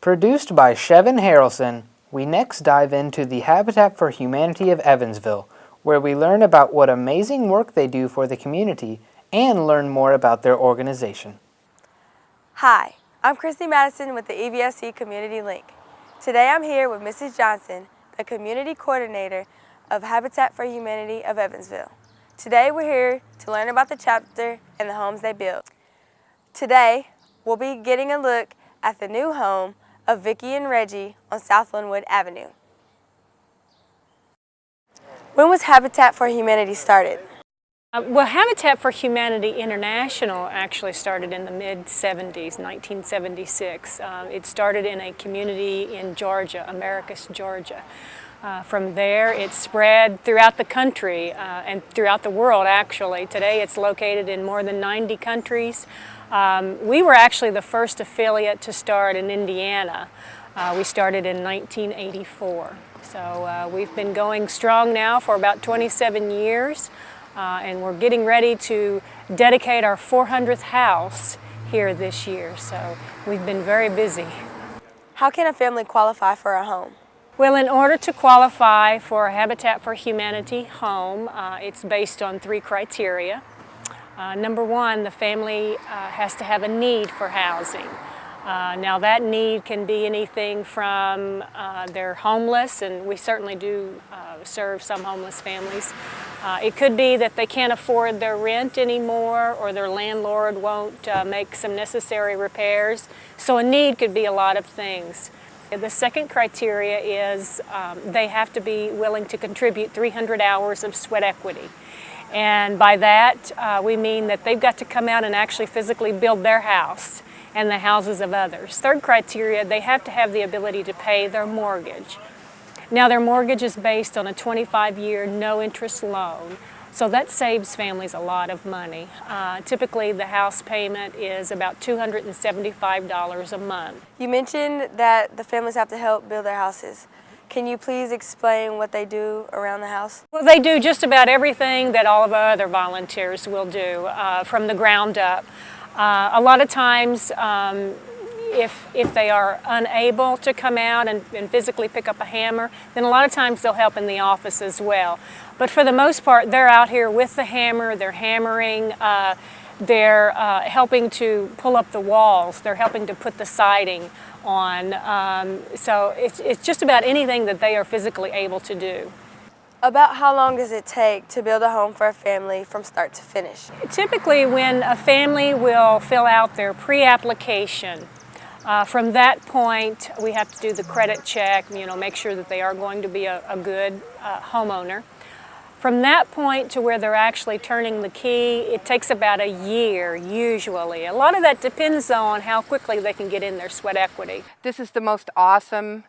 Produced by Shevin Harrelson, we next dive into the Habitat for Humanity of Evansville, where we learn about what amazing work they do for the community and learn more about their organization. Hi, I'm Christy Madison with the EVSC Community Link. Today I'm here with Mrs. Johnson, the Community Coordinator of Habitat for Humanity of Evansville. Today we're here to learn about the chapter and the homes they build. Today we'll be getting a look at the new home of Vicki and Reggie on South Linwood Avenue. When was Habitat for Humanity started? Well, Habitat for Humanity International actually started in the mid-70s, 1976. It started in a community in Georgia, Americus, Georgia. From there, it spread throughout the country and throughout the world, actually. Today, it's located in more than 90 countries. We were actually the first affiliate to start in Indiana. We started in 1984. So we've been going strong now for about 27 years. And we're getting ready to dedicate our 400th house here this year, so we've been very busy. How can a family qualify for a home? Well, in order to qualify for a Habitat for Humanity home, it's based on 3 criteria. Number 1, the family has to have a need for housing. Now that need can be anything from they're homeless, and we certainly do serve some homeless families. It could be that they can't afford their rent anymore, or their landlord won't make some necessary repairs. So a need could be a lot of things. The second criteria is they have to be willing to contribute 300 hours of sweat equity. And by that, we mean that they've got to come out and actually physically build their house and the houses of others. Third criteria, they have to have the ability to pay their mortgage. Now their mortgage is based on a 25-year no-interest loan, so that saves families a lot of money. Typically the house payment is about $275 a month. You mentioned that the families have to help build their houses. Can you please explain what they do around the house? Well, they do just about everything that all of our other volunteers will do from the ground up. A lot of times, if they are unable to come out and physically pick up a hammer, then a lot of times they'll help in the office as well. But for the most part, they're out here with the hammer, they're hammering, they're helping to pull up the walls, they're helping to put the siding on. So it's just about anything that they are physically able to do. About how long does it take to build a home for a family from start to finish? Typically, when a family will fill out their pre-application, from that point, we have to do the credit check, make sure that they are going to be a good homeowner. From that point to where they're actually turning the key, it takes about a year, usually. A lot of that depends on how quickly they can get in their sweat equity. This is the most awesome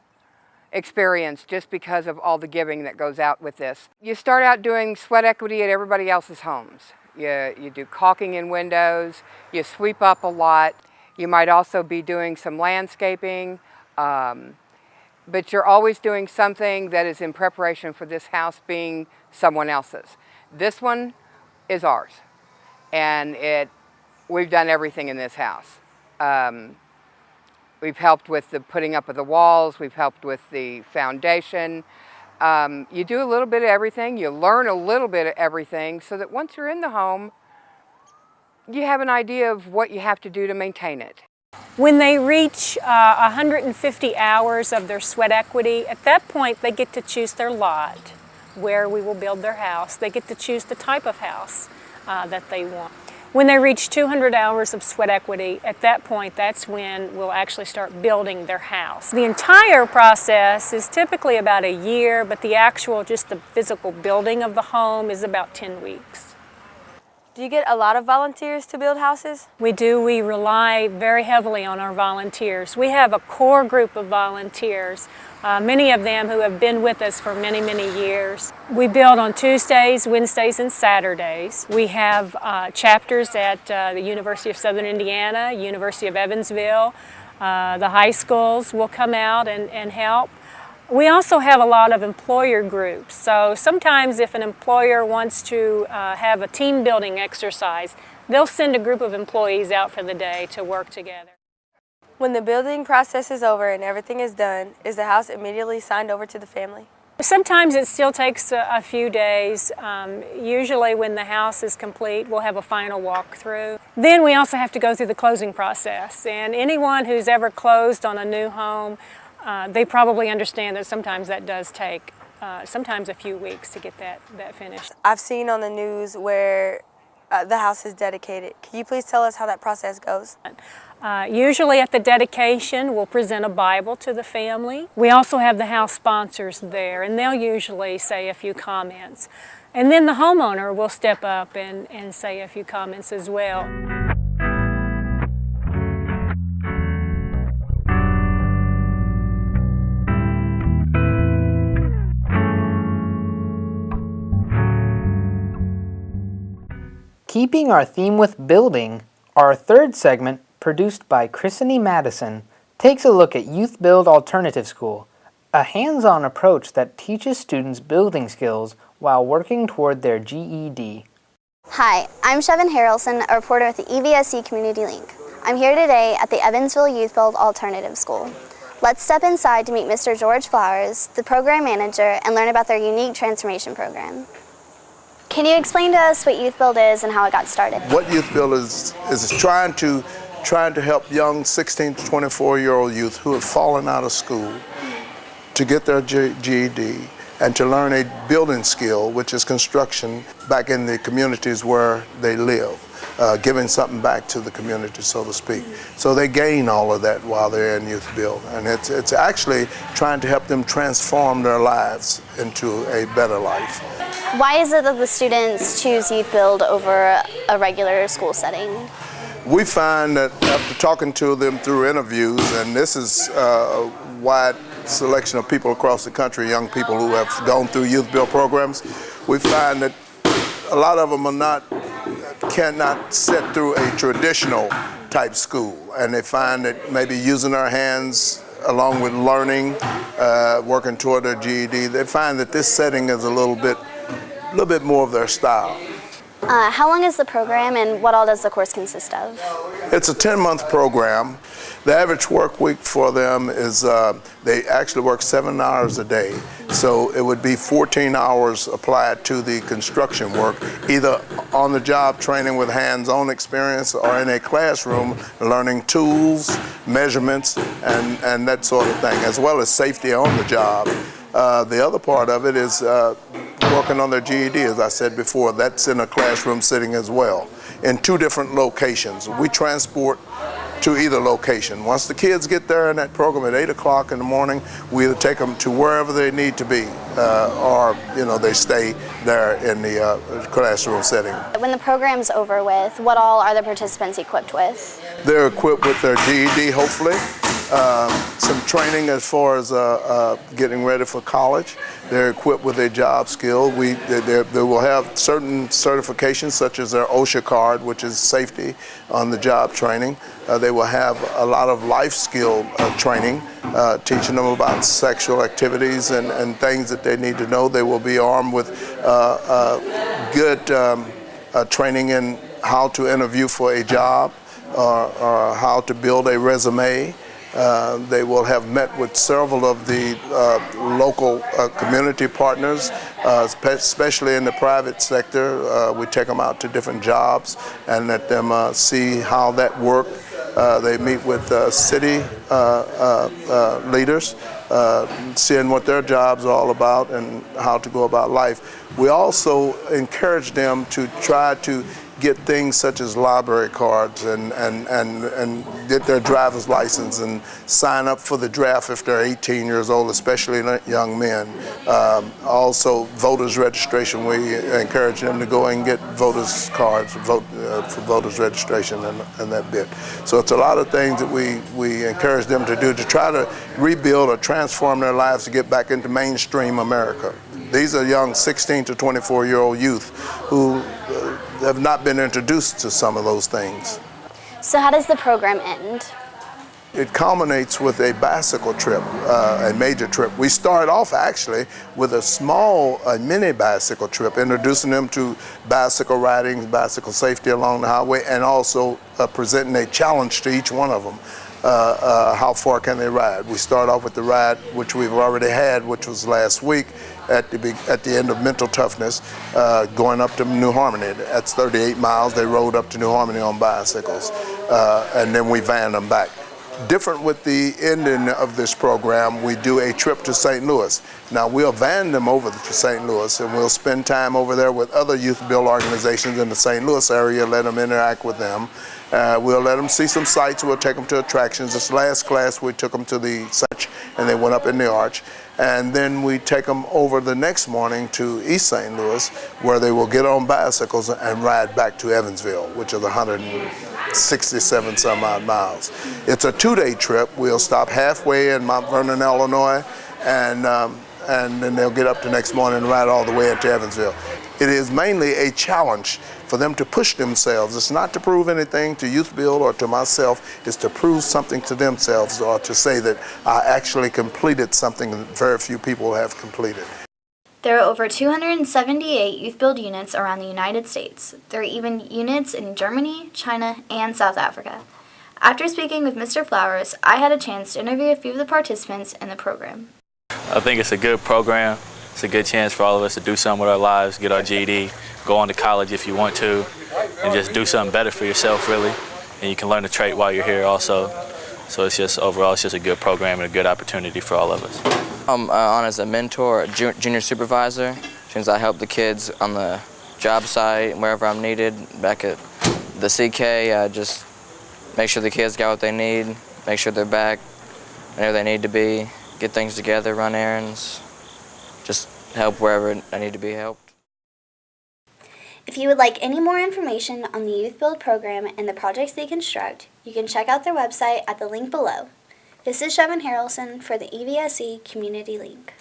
experience just because of all the giving that goes out with this. You start out doing sweat equity at everybody else's homes. You do caulking in windows, you sweep up a lot. You might also be doing some landscaping, but you're always doing something that is in preparation for this house being someone else's. This one is ours, and we've done everything in this house. We've helped with the putting up of the walls, we've helped with the foundation. You do a little bit of everything, you learn a little bit of everything, so that once you're in the home, you have an idea of what you have to do to maintain it. When they reach 150 hours of their sweat equity, at that point they get to choose their lot, where we will build their house. They get to choose the type of house that they want. When they reach 200 hours of sweat equity, at that point, that's when we'll actually start building their house. The entire process is typically about a year, but just the physical building of the home is about 10 weeks. Do you get a lot of volunteers to build houses? We do. We rely very heavily on our volunteers. We have a core group of volunteers, many of them who have been with us for many, many years. We build on Tuesdays, Wednesdays, and Saturdays. We have chapters at the University of Southern Indiana, University of Evansville. The high schools will come out and help. We also have a lot of employer groups, so sometimes if an employer wants to have a team building exercise, they'll send a group of employees out for the day to work together. When the building process is over and everything is done, is the house immediately signed over to the family? Sometimes it still takes a few days. Usually when the house is complete, we'll have a final walkthrough. Then we also have to go through the closing process. And anyone who's ever closed on a new home, they probably understand that sometimes that does take sometimes a few weeks to get that finished. I've seen on the news where the house is dedicated. Can you please tell us how that process goes? Usually at the dedication, we'll present a Bible to the family. We also have the house sponsors there, and they'll usually say a few comments. And then the homeowner will step up and say a few comments as well. Keeping our theme with building, our third segment, produced by Chrissy Madison, takes a look at YouthBuild Alternative School, a hands-on approach that teaches students building skills while working toward their GED. Hi, I'm Chevin Harrelson, a reporter with the EVSE Community Link. I'm here today at the Evansville YouthBuild Alternative School. Let's step inside to meet Mr. George Flowers, the program manager, and learn about their unique transformation program. Can you explain to us what YouthBuild is and how it got started? What YouthBuild is trying to help young 16 to 24-year-old youth who have fallen out of school to get their GED and to learn a building skill, which is construction, back in the communities where they live, giving something back to the community, so to speak. So they gain all of that while they're in YouthBuild, and it's actually trying to help them transform their lives into a better life. Why is it that the students choose YouthBuild over a regular school setting? We find that after talking to them through interviews, and this is a wide selection of people across the country, young people who have gone through YouthBuild programs, we find that a lot of them cannot sit through a traditional type school, and they find that maybe using their hands along with learning, working toward their GED, they find that this setting is a little bit more of their style. How long is the program and what all does the course consist of? It's a 10-month program. The average work week for them is they actually work 7 hours a day. So it would be 14 hours applied to the construction work, either on the job training with hands-on experience or in a classroom learning tools, measurements, and that sort of thing, as well as safety on the job. The other part of it is working on their GED, as I said before. That's in a classroom setting as well, in 2 different locations. We transport to either location. Once the kids get there in that program at 8 o'clock in the morning, we either take them to wherever they need to be, or they stay there in the classroom setting. When the program's over with, what all are the participants equipped with? They're equipped with their GED, hopefully. Some training as far as getting ready for college. They're equipped with a job skill. They will have certain certifications, such as their OSHA card, which is safety on the job training. They will have a lot of life skill training, teaching them about sexual activities and things that they need to know. They will be armed with good training in how to interview for a job or how to build a resume. They will have met with several of the local community partners, especially in the private sector. We take them out to different jobs and let them see how that works. They meet with city leaders, seeing what their jobs are all about and how to go about life. We also encourage them to try to get things such as library cards and get their driver's license and sign up for the draft if they're 18 years old, especially young men. Also, voters registration. We encourage them to go and get voters cards, vote for voters registration and that bit. So it's a lot of things that we encourage them to do to try to rebuild or transform their lives to get back into mainstream America. These are young 16 to 24-year-old youth who have not been introduced to some of those things. So how does the program end? It culminates with a bicycle trip, a major trip. We start off actually with a mini bicycle trip, introducing them to bicycle riding, bicycle safety along the highway, and also presenting a challenge to each one of them. how far can they ride. We start off with the ride, which we've already had, which was last week at the end of Mental Toughness, going up to New Harmony. That's 38 miles. They rode up to New Harmony on bicycles, and then we van them back. Different with the ending of this program, we do a trip to St. Louis. Now we'll van them over to St. Louis and we'll spend time over there with other YouthBuild organizations in the St. Louis area, let them interact with them. We'll let them see some sights, we'll take them to attractions. This last class we took them to the Arch and they went up in the Arch. And then we take them over the next morning to East St. Louis, where they will get on bicycles and ride back to Evansville, which is 167 some odd miles. It's a 2-day trip. We'll stop halfway in Mount Vernon, Illinois, and then they'll get up the next morning and ride all the way into Evansville. It is mainly a challenge for them to push themselves. It's not to prove anything to YouthBuild or to myself. It's to prove something to themselves, or to say that I actually completed something that very few people have completed. There are over 278 YouthBuild units around the United States. There are even units in Germany, China, and South Africa. After speaking with Mr. Flowers, I had a chance to interview a few of the participants in the program. I think it's a good program. It's a good chance for all of us to do something with our lives, get our GED, go on to college if you want to, and just do something better for yourself, really. And you can learn a trade while you're here also. So it's just, overall, it's just a good program and a good opportunity for all of us. I'm on as a mentor, a junior supervisor, since I help the kids on the job site, wherever I'm needed. Back at the CK, I just make sure the kids got what they need, make sure they're back whenever they need to be, get things together, run errands, just help wherever I need to be helped. If you would like any more information on the YouthBuild program and the projects they construct, you can check out their website at the link below. This is Chevin Harrelson for the EVSE Community Link.